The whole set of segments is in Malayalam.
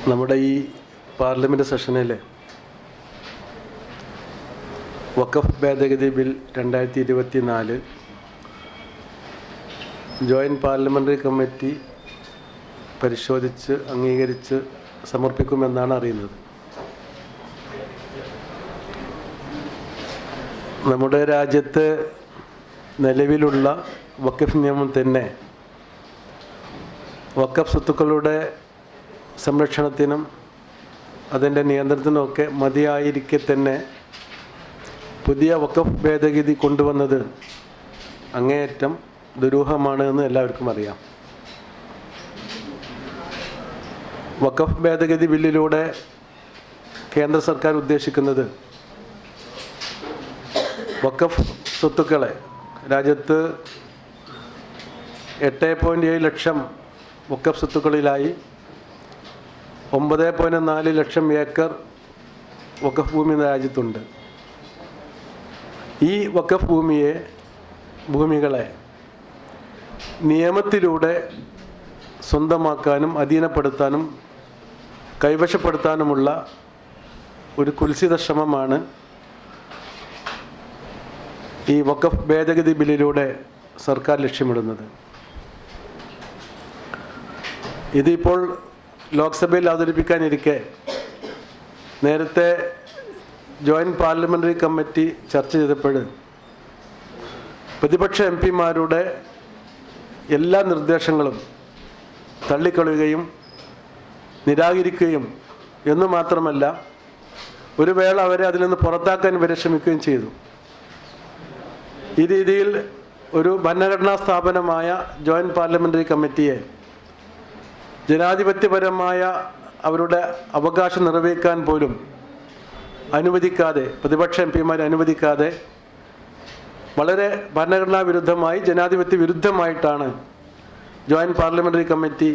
നമ്മുടെ ഈ പാർലമെൻറ്റ് സെഷനിൽ വഖഫ് ഭേദഗതി ബിൽ 2024 ജോയിൻറ്റ് പാർലമെൻ്ററി കമ്മിറ്റി പരിശോധിച്ച് അംഗീകരിച്ച് സമർപ്പിക്കുമെന്നാണ് അറിയുന്നത്. നമ്മുടെ രാജ്യത്ത് നിലവിലുള്ള വഖഫ് നിയമം തന്നെ വഖഫ് സ്വത്തുക്കളുടെ സംരക്ഷണത്തിനും അതിൻ്റെ നിയന്ത്രണത്തിനുമൊക്കെ മതിയായിരിക്കെ തന്നെ പുതിയ വഖഫ് ഭേദഗതി കൊണ്ടുവന്നത് അങ്ങേയറ്റം ദുരൂഹമാണ് എന്ന് എല്ലാവർക്കും അറിയാം. വഖഫ് ഭേദഗതി ബില്ലിലൂടെ കേന്ദ്ര സർക്കാർ ഉദ്ദേശിക്കുന്നത് വഖഫ് സ്വത്തുക്കളെ രാജ്യത്ത് 8.7 ലക്ഷം വഖഫ് സ്വത്തുക്കളിലായി 9.4 ലക്ഷം ഏക്കർ വഖഫ് ഭൂമി രാജ്യത്തുണ്ട്. ഈ വഖഫ് ഭൂമികളെ നിയമത്തിലൂടെ സ്വന്തമാക്കാനും അധീനപ്പെടുത്താനും കൈവശപ്പെടുത്താനുമുള്ള ഒരു കുൽസിത ശ്രമമാണ് ഈ വഖഫ് ഭേദഗതി ബില്ലിലൂടെ സർക്കാർ ലക്ഷ്യമിടുന്നത്. ഇതിപ്പോൾ ലോക്സഭയിൽ അവതരിപ്പിക്കാനിരിക്കെ നേരത്തെ ജോയിൻറ്റ് പാർലമെൻ്ററി കമ്മിറ്റി ചർച്ച ചെയ്തപ്പോൾ പ്രതിപക്ഷ എംപിമാരുടെ എല്ലാ നിർദ്ദേശങ്ങളും തള്ളിക്കളയുകയും നിരാകരിക്കുകയും എന്നു മാത്രമല്ല ഒരു വേള അവരെ അതിൽ നിന്ന് പുറത്താക്കാൻ വരെ ശ്രമിക്കുകയും ചെയ്തു. ഈ രീതിയിൽ ഒരു ഭരണഘടനാ സ്ഥാപനമായ ജോയിൻറ്റ് പാർലമെൻ്ററി കമ്മിറ്റിയെ ജനാധിപത്യപരമായ അവരുടെ അവകാശം നിർവഹിക്കാൻ പോലും അനുവദിക്കാതെ, പ്രതിപക്ഷ എംപിമാരെ അനുവദിക്കാതെ വളരെ ഭരണഘടനാ വിരുദ്ധമായി, ജനാധിപത്യ വിരുദ്ധമായിട്ടാണ് ജോയിൻറ്റ് പാർലമെൻ്ററി കമ്മിറ്റി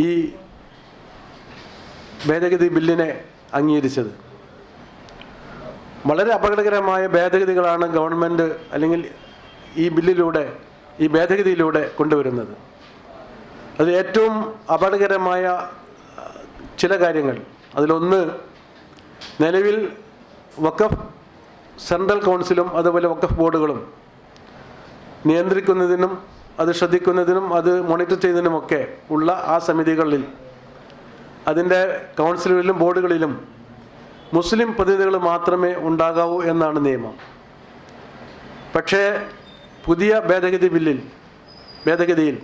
ഈ ഭേദഗതി ബില്ലിനെ അംഗീകരിച്ചത്. വളരെ അപകടകരമായ ഭേദഗതികളാണ് ഗവൺമെൻറ് അല്ലെങ്കിൽ ഈ ഭേദഗതിയിലൂടെ കൊണ്ടുവരുന്നത്. അത് ഏറ്റവും അപകടകരമായ ചില കാര്യങ്ങൾ, അതിലൊന്ന് നിലവിൽ വഖഫ് സെൻട്രൽ കൗൺസിലും അതുപോലെ വഖഫ് ബോർഡുകളും നിയന്ത്രിക്കുന്നതിനും അത് ശ്രദ്ധിക്കുന്നതിനും അത് മോണിറ്റർ ചെയ്യുന്നതിനുമൊക്കെ ഉള്ള ആ സമിതികളിൽ, അതിൻ്റെ കൗൺസിലുകളിലും ബോർഡുകളിലും മുസ്ലിം പ്രതിനിധികൾ മാത്രമേ ഉണ്ടാകാവൂ എന്നാണ് നിയമം. പക്ഷേ പുതിയ ഭേദഗതിയിൽ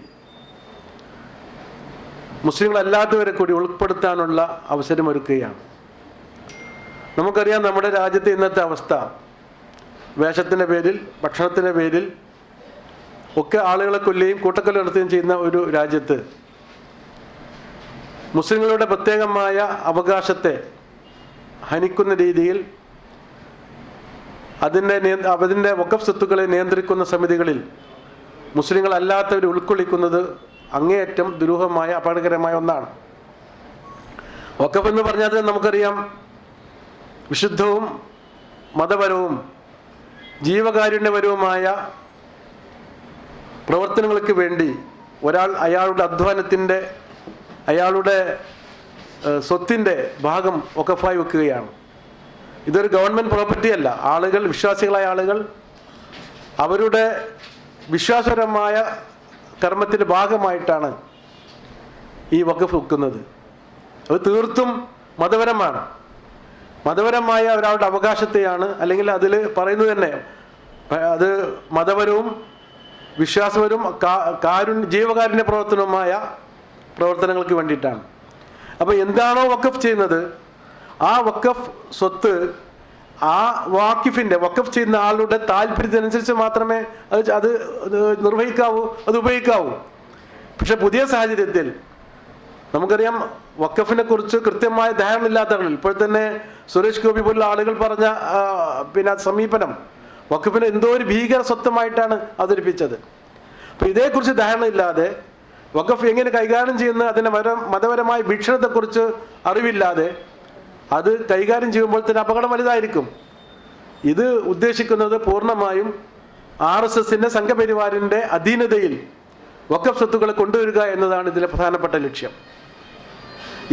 മുസ്ലിങ്ങളല്ലാത്തവരെ കൂടി ഉൾപ്പെടുത്താനുള്ള അവസരമൊരുക്കുകയാണ്. നമുക്കറിയാം നമ്മുടെ രാജ്യത്തെ ഇന്നത്തെ അവസ്ഥ. വേഷത്തിൻ്റെ പേരിൽ, ഭക്ഷണത്തിൻ്റെ പേരിൽ ഒക്കെ ആളുകളെ കൊല്ലുകയും കൂട്ടക്കൊല നടത്തുകയും ചെയ്യുന്ന ഒരു രാജ്യത്ത് മുസ്ലിങ്ങളുടെ പ്രത്യേകമായ അവകാശത്തെ ഹനിക്കുന്ന രീതിയിൽ അതിൻ്റെ വഖഫ് സ്വത്തുക്കളെ നിയന്ത്രിക്കുന്ന സമിതികളിൽ മുസ്ലിങ്ങളല്ലാത്തവരെ ഉൾക്കൊള്ളിക്കുന്നത് അങ്ങേയറ്റം ദുരൂഹമായ അപകടകരമായ ഒന്നാണ്. വഖഫ് എന്ന് പറഞ്ഞാൽ നമുക്കറിയാം വിശുദ്ധവും മതപരവും ജീവകാരുണ്യപരവുമായ പ്രവർത്തനങ്ങൾക്ക് വേണ്ടി ഒരാൾ അയാളുടെ അധ്വാനത്തിൻ്റെ, അയാളുടെ സ്വത്തിൻ്റെ ഭാഗം വഖഫായി വെക്കുകയാണ്. ഇതൊരു ഗവൺമെൻറ് പ്രോപ്പർട്ടി അല്ല. ആളുകൾ, വിശ്വാസികളായ ആളുകൾ അവരുടെ വിശ്വാസപരമായ കർമ്മത്തിൻ്റെ ഭാഗമായിട്ടാണ് ഈ വഖഫ് വെക്കുന്നത്. അത് തീർത്തും മതപരമാണ്. മതപരമായ ഒരാളുടെ അവകാശത്തെയാണ്, അല്ലെങ്കിൽ അതിൽ പറയുന്നത് തന്നെ അത് മതപരവും വിശ്വാസപരവും ജീവകാരുണ്യ പ്രവർത്തനവുമായ പ്രവർത്തനങ്ങൾക്ക് വേണ്ടിയിട്ടാണ്. അപ്പോൾ എന്താണോ വഖഫ് ചെയ്യുന്നത്, ആ വഖഫ് സ്വത്ത് ആ വഖഫ് ചെയ്യുന്ന ആളുടെ താല്പര്യത്തിനനുസരിച്ച് മാത്രമേ അത് നിർവഹിക്കാവൂ, അത് ഉപയോഗിക്കാവൂ. പക്ഷെ പുതിയ സാഹചര്യത്തിൽ നമുക്കറിയാം വഖഫിനെ കുറിച്ച് കൃത്യമായ ധാരണ ഇല്ലാത്തവരിൽ ഇപ്പോൾ തന്നെ സുരേഷ് ഗോപി പോലുള്ള ആളുകൾ പറഞ്ഞ സമീപനം വഖഫിനെ എന്തോ ഒരു ഭീകര സ്വത്വമായിട്ടാണ് അവതരിപ്പിച്ചത്. അപ്പോൾ ഇതേക്കുറിച്ച് ധാരണ ഇല്ലാതെ വഖഫ് എങ്ങനെ കൈകാര്യം ചെയ്യുന്ന അതിൻ്റെ മതപരമായ വീക്ഷണത്തെക്കുറിച്ച് അറിവില്ലാതെ അത് കൈകാര്യം ചെയ്യുമ്പോൾ തന്നെ അപകടം വലുതായിരിക്കും. ഇത് ഉദ്ദേശിക്കുന്നത് പൂർണ്ണമായും RSSന്റെ സംഘപരിവാറിൻ്റെ അധീനതയിൽ വഖഫ് സ്വത്തുക്കളെ കൊണ്ടുവരിക എന്നതാണ് ഇതിലെ പ്രധാനപ്പെട്ട ലക്ഷ്യം.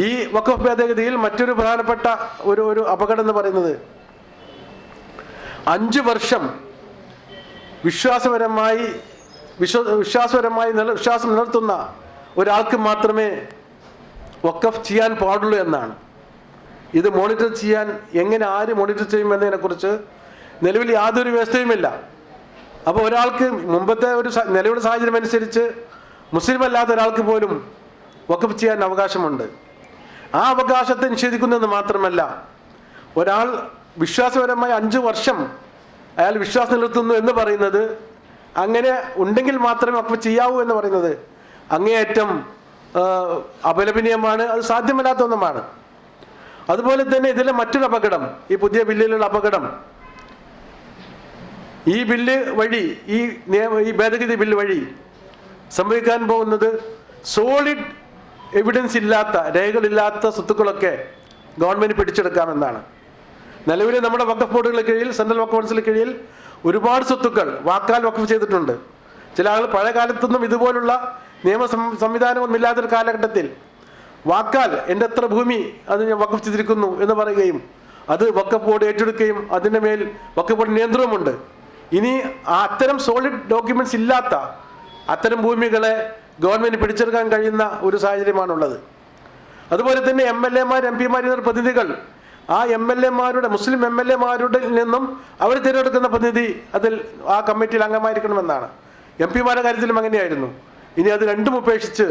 ഈ വഖഫ് ഭേദഗതിയിൽ മറ്റൊരു പ്രധാനപ്പെട്ട ഒരു അപകടം എന്ന് പറയുന്നത് 5 വർഷം വിശ്വാസം നിലനിർത്തുന്ന ഒരാൾക്ക് മാത്രമേ വഖഫ് ചെയ്യാൻ പാടുള്ളൂ എന്നാണ്. ഇത് മോണിറ്റർ ചെയ്യാൻ ആര് മോണിറ്റർ ചെയ്യും എന്നതിനെക്കുറിച്ച് നിലവിൽ യാതൊരു വ്യവസ്ഥയുമില്ല. അപ്പോൾ ഒരാൾക്ക് മുമ്പത്തെ നിലവിലെ സാഹചര്യം അനുസരിച്ച് മുസ്ലിം അല്ലാത്ത ഒരാൾക്ക് പോലും വഖഫ് ചെയ്യാൻ അവകാശമുണ്ട്. ആ അവകാശത്തെ നിഷേധിക്കുന്നത് മാത്രമല്ല, ഒരാൾ വിശ്വാസപരമായി 5 വർഷം അയാൾ വിശ്വാസം നിലനിർത്തുന്നു എന്ന് പറയുന്നത്, അങ്ങനെ ഉണ്ടെങ്കിൽ മാത്രമേ വഖഫ് ചെയ്യാവൂ എന്ന് പറയുന്നത് അങ്ങേയറ്റം അപലപനീയമാണ്. അത് സാധ്യമല്ലാത്ത ഒന്നുമാണ്. അതുപോലെ തന്നെ ഇതിലെ മറ്റൊരു അപകടം, ഈ പുതിയ ബില്ലിലുള്ള അപകടം, ഈ ബില്ല് വഴി ഈ ഭേദഗതി ബില്ല് വഴി സംഭവിക്കാൻ പോകുന്നത് സോളിഡ് എവിഡൻസ് ഇല്ലാത്ത, രേഖകളില്ലാത്ത സ്വത്തുക്കളൊക്കെ ഗവൺമെൻറ് പിടിച്ചെടുക്കാമെന്നാണ്. നിലവിൽ നമ്മുടെ വഖഫ് ബോർഡുകളുടെ കീഴിൽ, സെൻട്രൽ വഖഫ് കൗൺസിലിന് കീഴിൽ ഒരുപാട് സ്വത്തുക്കൾ വാക്കാൽ വഖഫ് ചെയ്തിട്ടുണ്ട്. ചില ആളുകൾ പഴയ കാലത്തൊന്നും ഇതുപോലുള്ള നിയമ സംവിധാനമൊന്നും ഇല്ലാത്തൊരു കാലഘട്ടത്തിൽ വാക്കാൽ എൻ്റെ എത്ര ഭൂമി അത് ഞാൻ വഖഫ് ചെയ്തിരിക്കുന്നു എന്ന് പറയുകയും അത് വഖഫ് ബോർഡ് ഏറ്റെടുക്കുകയും അതിൻ്റെ മേൽ വഖഫ് ബോർഡ് നിയന്ത്രണമുണ്ട്. ഇനി അത്തരം സോളിഡ് ഡോക്യുമെന്റ്സ് ഇല്ലാത്ത അത്തരം ഭൂമികളെ ഗവൺമെന്റ് പിടിച്ചെടുക്കാൻ കഴിയുന്ന ഒരു സാഹചര്യമാണുള്ളത്. അതുപോലെ തന്നെ MLA-മാർ, MP-മാർ എന്ന പ്രതിനിധികൾ ആ MLA-മാരുടെ, മുസ്ലിം MLA-മാരുടെ നിന്നും അവർ തിരഞ്ഞെടുക്കുന്ന പ്രതിനിധി അതിൽ ആ കമ്മിറ്റിയിൽ അംഗമായിരിക്കണമെന്നാണ്. MP-മാരുടെ കാര്യത്തിലും അങ്ങനെയായിരുന്നു. ഇനി അത് രണ്ടും ഉപേക്ഷിച്ച്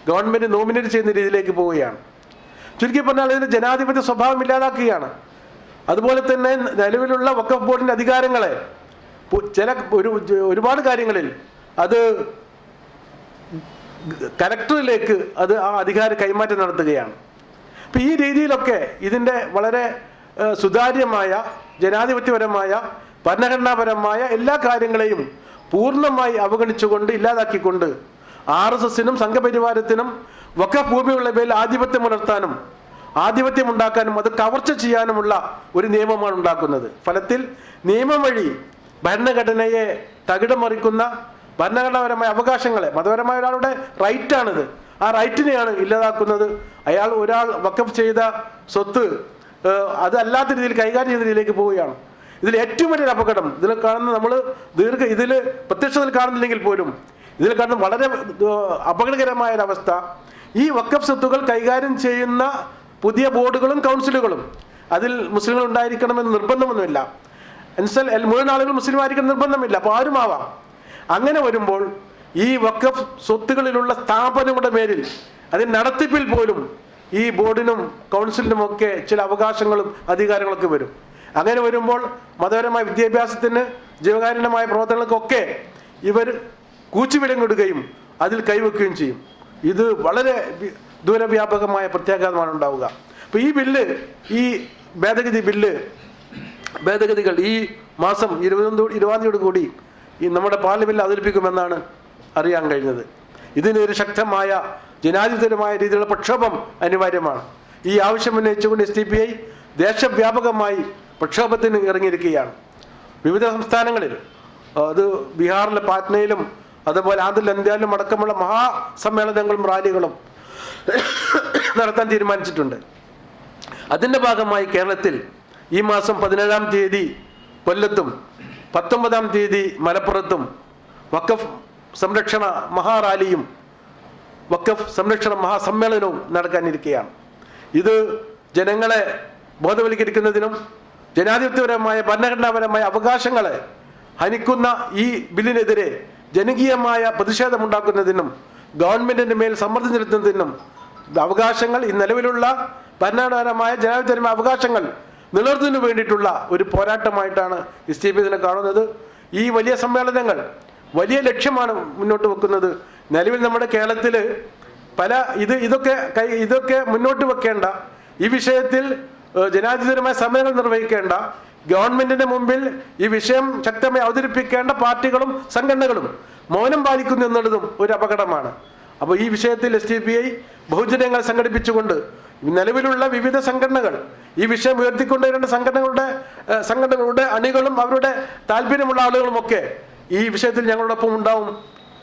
ഗവൺമെന്റ് നോമിനേറ്റ് ചെയ്യുന്ന രീതിയിലേക്ക് പോവുകയാണ്. ചുരുക്കി പറഞ്ഞാൽ ഇതിന് ജനാധിപത്യ സ്വഭാവം ഇല്ലാതാക്കുകയാണ്. അതുപോലെ തന്നെ നിലവിലുള്ള വഖഫ് ബോർഡിന്റെ അധികാരങ്ങളെ ഒരുപാട് കാര്യങ്ങളിൽ അത് കലക്ടറിലേക്ക് ആ അധികാര കൈമാറ്റം നടത്തുകയാണ്. അപ്പം ഈ രീതിയിലൊക്കെ ഇതിൻ്റെ വളരെ സുതാര്യമായ, ജനാധിപത്യപരമായ, ഭരണഘടനാപരമായ എല്ലാ കാര്യങ്ങളെയും പൂർണ്ണമായി അവഗണിച്ചുകൊണ്ട്, ഇല്ലാതാക്കിക്കൊണ്ട് RSSനും സംഘപരിവാരത്തിനും വഖഫ് ഭൂമികളുടെ മേൽ ആധിപത്യം പുലർത്താനും ആധിപത്യം ഉണ്ടാക്കാനും അത് കവർച്ച ചെയ്യാനുമുള്ള ഒരു നിയമമാണ് ഉണ്ടാക്കുന്നത്. ഫലത്തിൽ നിയമം വഴി ഭരണഘടനയെ തകിടം മറിക്കുന്ന ഭരണഘടനാപരമായ അവകാശങ്ങളെ, മതപരമായ ഒരാളുടെ റൈറ്റാണിത്, ആ റൈറ്റിനെയാണ് ഇല്ലാതാക്കുന്നത്. ഒരാൾ വഖഫ് ചെയ്ത സ്വത്ത് അതല്ലാത്ത രീതിയിൽ കൈകാര്യം ചെയ്യുന്ന രീതിയിലേക്ക് പോവുകയാണ്. ഇതിൽ ഏറ്റവും വലിയൊരു അപകടം ഇതിൽ കാണുന്ന, നമ്മൾ ഇതിൽ പ്രത്യക്ഷത്തിൽ കാണുന്നില്ലെങ്കിൽ പോലും ഇതിൽ കാണുന്ന വളരെ അപകടകരമായ ഒരവസ്ഥ, ഈ വഖഫ് സ്വത്തുകൾ കൈകാര്യം ചെയ്യുന്ന പുതിയ ബോർഡുകളും കൗൺസിലുകളും അതിൽ മുസ്ലിങ്ങൾ ഉണ്ടായിരിക്കണമെന്ന് നിർബന്ധമൊന്നുമില്ല. എന്നുവെച്ചാൽ മുഴുവൻ ആളുകൾ മുസ്ലിം ആയിരിക്കണം നിർബന്ധമില്ല, അപ്പോൾ ആരുമാവാം. അങ്ങനെ വരുമ്പോൾ ഈ വഖഫ് സ്വത്തുകളിലുള്ള സ്ഥാപനങ്ങളുടെ പേരിൽ അതിന് നടത്തിപ്പിൽ പോലും ഈ ബോർഡിനും കൗൺസിലിനുമൊക്കെ ചില അവകാശങ്ങളും അധികാരങ്ങളൊക്കെ വരും. അങ്ങനെ വരുമ്പോൾ മതപരമായ വിദ്യാഭ്യാസത്തിന്, ജീവകാരുണ്യമായ പ്രവർത്തനങ്ങൾക്കൊക്കെ ഇവർ കൂച്ചുവിലങ്ങിടുകയും അതിൽ കൈവെക്കുകയും ചെയ്യും. ഇത് വളരെ ദൂരവ്യാപകമായ പ്രത്യാഘാതമാണ് ഉണ്ടാവുക. അപ്പോൾ ഈ ബില്ല്, ഈ ഭേദഗതികൾ ഈ മാസം 20 കൂടി നമ്മുടെ പാർലമെന്റിൽ അവതരിപ്പിക്കുമെന്നാണ് അറിയാൻ കഴിഞ്ഞത്. ഇതിനൊരു ശക്തമായ ജനാധിപത്യപരമായ രീതിയിലുള്ള പ്രക്ഷോഭം അനിവാര്യമാണ്. ഈ ആവശ്യം ഉന്നയിച്ചുകൊണ്ട് SDPI ദേശവ്യാപകമായി പ്രക്ഷോഭത്തിന് ഇറങ്ങിയിരിക്കുകയാണ്. വിവിധ സംസ്ഥാനങ്ങളിൽ, അത് ബീഹാറിലെ പാറ്റ്നയിലും അതുപോലെ ആന്ധ്രയിലും അടക്കമുള്ള മഹാസമ്മേളനങ്ങളും റാലികളും നടത്താൻ തീരുമാനിച്ചിട്ടുണ്ട്. അതിൻ്റെ ഭാഗമായി കേരളത്തിൽ ഈ മാസം 17-ാം തീയതി കൊല്ലത്തും 19-ാം തീയതി മലപ്പുറത്തും വഖഫ് സംരക്ഷണ മഹാറാലിയും വഖഫ് സംരക്ഷണ മഹാസമ്മേളനവും നടക്കാനിരിക്കുകയാണ്. ഇത് ജനങ്ങളെ ബോധവൽക്കരിക്കുന്നതിനും ജനാധിപത്യപരമായ, ഭരണഘടനാപരമായ അവകാശങ്ങളെ ഹനിക്കുന്ന ഈ ബില്ലിനെതിരെ ജനകീയമായ പ്രതിഷേധമുണ്ടാക്കുന്നതിനും ഗവൺമെന്റിന്റെ മേൽ സമ്മർദ്ദം ചെലുത്തുന്നതിനും അവകാശങ്ങൾ, ഈ നിലവിലുള്ള ഭരണഘടനാപരമായ ജനാധിപത്യപരമായ അവകാശങ്ങൾ നിലനിർത്തുന്നതിന് വേണ്ടിയിട്ടുള്ള ഒരു പോരാട്ടമായിട്ടാണ് SDPI ഇതിനെ കാണുന്നത്. ഈ വലിയ സമ്മേളനങ്ങൾ വലിയ ലക്ഷ്യമാണ് മുന്നോട്ട് വെക്കുന്നത്. നിലവിൽ നമ്മുടെ കേരളത്തിൽ ഇതൊക്കെ മുന്നോട്ട് വെക്കേണ്ട, ഈ വിഷയത്തിൽ ജനാധിപത്യപരമായ സമരങ്ങൾ നിർവഹിക്കേണ്ട, ഗവൺമെന്റിന്റെ മുമ്പിൽ ഈ വിഷയം ശക്തമായി അവതരിപ്പിക്കേണ്ട പാർട്ടികളും സംഘടനകളും മൗനം പാലിക്കുന്നു എന്നുള്ളതും ഒരു അപകടമാണ്. അപ്പോൾ ഈ വിഷയത്തിൽ SDPI ബഹുജനങ്ങൾ സംഘടിപ്പിച്ചുകൊണ്ട് നിലവിലുള്ള വിവിധ സംഘടനകൾ, ഈ വിഷയം ഉയർത്തിക്കൊണ്ടുവരേണ്ട സംഘടനകളുടെ അണികളും അവരുടെ താല്പര്യമുള്ള ആളുകളുമൊക്കെ ഈ വിഷയത്തിൽ ഞങ്ങളോടൊപ്പം ഉണ്ടാവും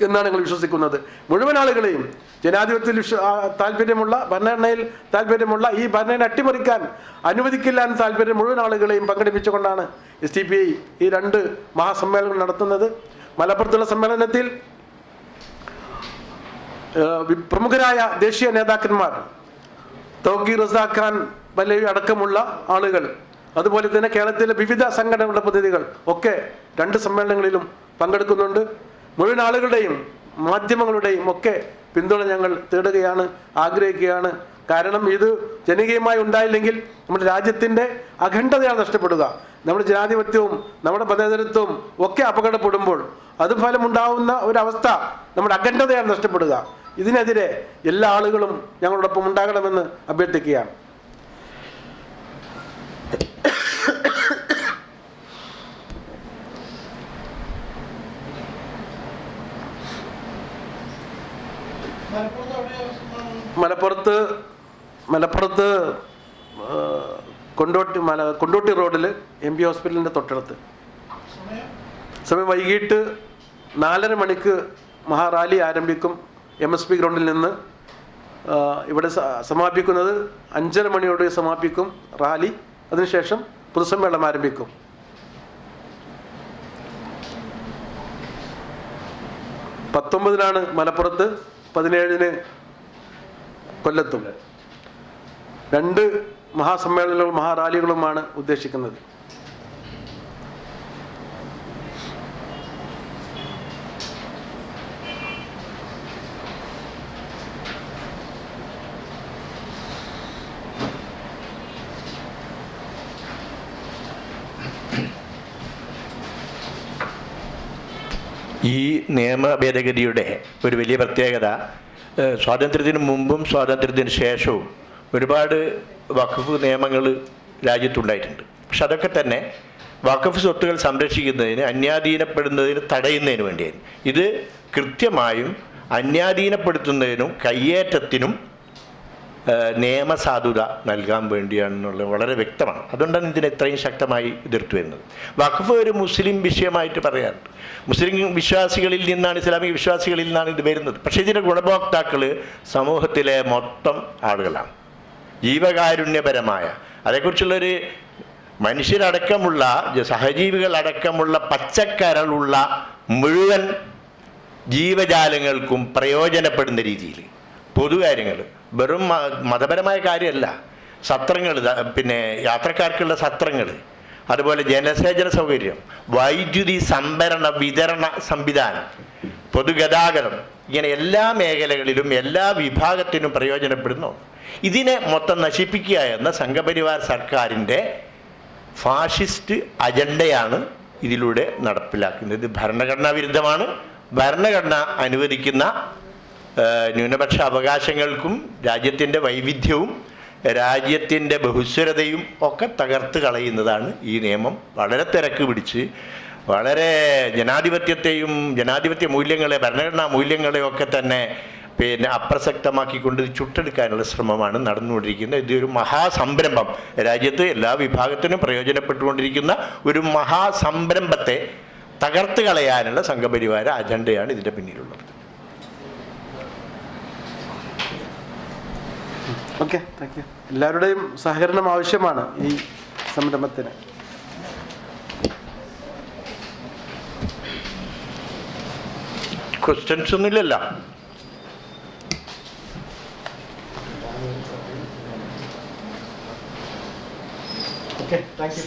എന്നാണ് ഞങ്ങൾ വിശ്വസിക്കുന്നത്. മുഴുവൻ ആളുകളെയും ജനാധിപത്യത്തിൽ താല്പര്യമുള്ള, ഭരണഘടനയിൽ താല്പര്യമുള്ള, ഈ ഭരണഘടന അട്ടിമറിക്കാൻ അനുവദിക്കില്ല എന്ന് താല്പര്യം മുഴുവൻ ആളുകളെയും പങ്കെടുപ്പിച്ചുകൊണ്ടാണ് SDPI ഈ 2 മഹാസമ്മേളനങ്ങൾ നടത്തുന്നത്. മലപ്പുറത്തുള്ള സമ്മേളനത്തിൽ പ്രമുഖരായ ദേശീയ നേതാക്കന്മാർ തൗക്കീർ റസാഖ് ഖാൻ ബലവി അടക്കമുള്ള ആളുകൾ, അതുപോലെ തന്നെ കേരളത്തിലെ വിവിധ സംഘടനകളുടെ പ്രതിനിധികൾ ഒക്കെ 2 സമ്മേളനങ്ങളിലും പങ്കെടുക്കുന്നുണ്ട്. മുഴുവൻ ആളുകളുടെയും മാധ്യമങ്ങളുടെയും ഒക്കെ പിന്തുണ ഞങ്ങൾ തേടുകയാണ്, ആഗ്രഹിക്കുകയാണ്. കാരണം ഇത് ജനകീയമായി ഉണ്ടായില്ലെങ്കിൽ നമ്മുടെ രാജ്യത്തിൻ്റെ അഖണ്ഡതയാണ് നഷ്ടപ്പെടുക. നമ്മുടെ ജനാധിപത്യവും നമ്മുടെ മതേതരത്വവും ഒക്കെ അപകടപ്പെടുമ്പോൾ അത് ഫലമുണ്ടാവുന്ന ഒരവസ്ഥ നമ്മുടെ അഖണ്ഡതയാണ് നഷ്ടപ്പെടുക. ഇതിനെതിരെ എല്ലാ ആളുകളും ഞങ്ങളോടൊപ്പം ഉണ്ടാകണമെന്ന് അഭ്യർത്ഥിക്കുകയാണ്. മലപ്പുറത്ത് കൊണ്ടോട്ടി റോഡിൽ MP ഹോസ്പിറ്റലിൻ്റെ തൊട്ടടുത്ത് സമയം വൈകിട്ട് 4:30 മണിക്ക് മഹാറാലി ആരംഭിക്കും. MSP ഗ്രൗണ്ടിൽ നിന്ന് ഇവിടെ സമാപിക്കുന്നത് 5:30 മണിയോടെ സമാപിക്കും റാലി. അതിനുശേഷം പൊതുസമ്മേളനം ആരംഭിക്കും. 19-നാണ് മലപ്പുറത്ത്, 17-ന് കൊല്ലത്തും. 2 മഹാസമ്മേളനങ്ങളും മഹാറാലികളുമാണ് ഉദ്ദേശിക്കുന്നത്. ഈ നിയമ ഭേദഗതിയുടെ ഒരു വലിയ പ്രത്യേകത, സ്വാതന്ത്ര്യത്തിന് മുമ്പും സ്വാതന്ത്ര്യത്തിന് ശേഷവും ഒരുപാട് വഖഫ് നിയമങ്ങൾ രാജ്യത്തുണ്ടായിട്ടുണ്ട്. പക്ഷെ അതൊക്കെ തന്നെ വഖഫ് സ്വത്തുകൾ സംരക്ഷിക്കുന്നതിന്, അന്യാധീനപ്പെടുന്നതിന് തടയുന്നതിന് വേണ്ടിയായിരുന്നു. ഇത് കൃത്യമായും അന്യാധീനപ്പെടുത്തുന്നതിനും കയ്യേറ്റത്തിനും നിയമസാധുത നൽകാൻ വേണ്ടിയാണെന്നുള്ളത് വളരെ വ്യക്തമാണ്. അതുകൊണ്ടാണ് ഇതിനെ ഇത്രയും ശക്തമായി എതിർത്തു വരുന്നത്. വഖഫ് ഒരു മുസ്ലിം വിഷയമായിട്ട് പറയാറുണ്ട്. മുസ്ലിം വിശ്വാസികളിൽ നിന്നാണ്, ഇസ്ലാമിക വിശ്വാസികളിൽ നിന്നാണ് ഇത് വരുന്നത്. പക്ഷേ ഇതിൻ്റെ ഗുണഭോക്താക്കൾ സമൂഹത്തിലെ മൊത്തം ആളുകളാണ്. ജീവകാരുണ്യപരമായ, അതേക്കുറിച്ചുള്ളൊരു മനുഷ്യരടക്കമുള്ള, സഹജീവികളടക്കമുള്ള പച്ചക്കരളുള്ള മുഴുവൻ ജീവജാലങ്ങൾക്കും പ്രയോജനപ്പെടുന്ന രീതിയിൽ പൊതുകാര്യങ്ങൾ, വെറും മതപരമായ കാര്യമല്ല, സത്രങ്ങൾ, പിന്നെ യാത്രക്കാർക്കുള്ള സത്രങ്ങൾ, അതുപോലെ ജലസേചന സൗകര്യം, വൈദ്യുതി സംഭരണ വിതരണ സംവിധാനം, പൊതുഗതാഗതം, ഇങ്ങനെ എല്ലാ മേഖലകളിലും എല്ലാ വിഭാഗത്തിനും പ്രയോജനപ്പെടുന്നു. ഇതിനെ മൊത്തം നശിപ്പിക്കുക എന്ന സംഘപരിവാർ സർക്കാരിൻ്റെ ഫാഷിസ്റ്റ് അജണ്ടയാണ് ഇതിലൂടെ നടപ്പിലാക്കുന്നത്. ഇത് ഭരണഘടനാ വിരുദ്ധമാണ്. ഭരണഘടന അനുവദിക്കുന്ന ന്യൂനപക്ഷ അവകാശങ്ങൾക്കും രാജ്യത്തിൻ്റെ വൈവിധ്യവും രാജ്യത്തിൻ്റെ ബഹുസ്വരതയും ഒക്കെ തകർത്ത് കളയുന്നതാണ് ഈ നിയമം. വളരെ തിരക്ക് പിടിച്ച് വളരെ ജനാധിപത്യത്തെയും ജനാധിപത്യ മൂല്യങ്ങളെ, ഭരണഘടനാ മൂല്യങ്ങളെയൊക്കെ തന്നെ അപ്രസക്തമാക്കിക്കൊണ്ട് ചുട്ടെടുക്കാനുള്ള ശ്രമമാണ് നടന്നുകൊണ്ടിരിക്കുന്നത്. ഇതൊരു മഹാസംരംഭം, രാജ്യത്ത് എല്ലാ വിഭാഗത്തിനും പ്രയോജനപ്പെട്ടുകൊണ്ടിരിക്കുന്ന ഒരു മഹാസംരംഭത്തെ തകർത്ത് കളയാനുള്ള സംഘപരിവാര അജണ്ടയാണ് ഇതിൻ്റെ പിന്നിലുള്ളത്. Okay, thank you. എല്ലാവരുടെയും സഹകരണം ആവശ്യമാണ് ഈ സംരംഭത്തിന്. ക്വസ്റ്റ്യൻസ് ഒന്നുമില്ലല്ലോ? Okay, thank you.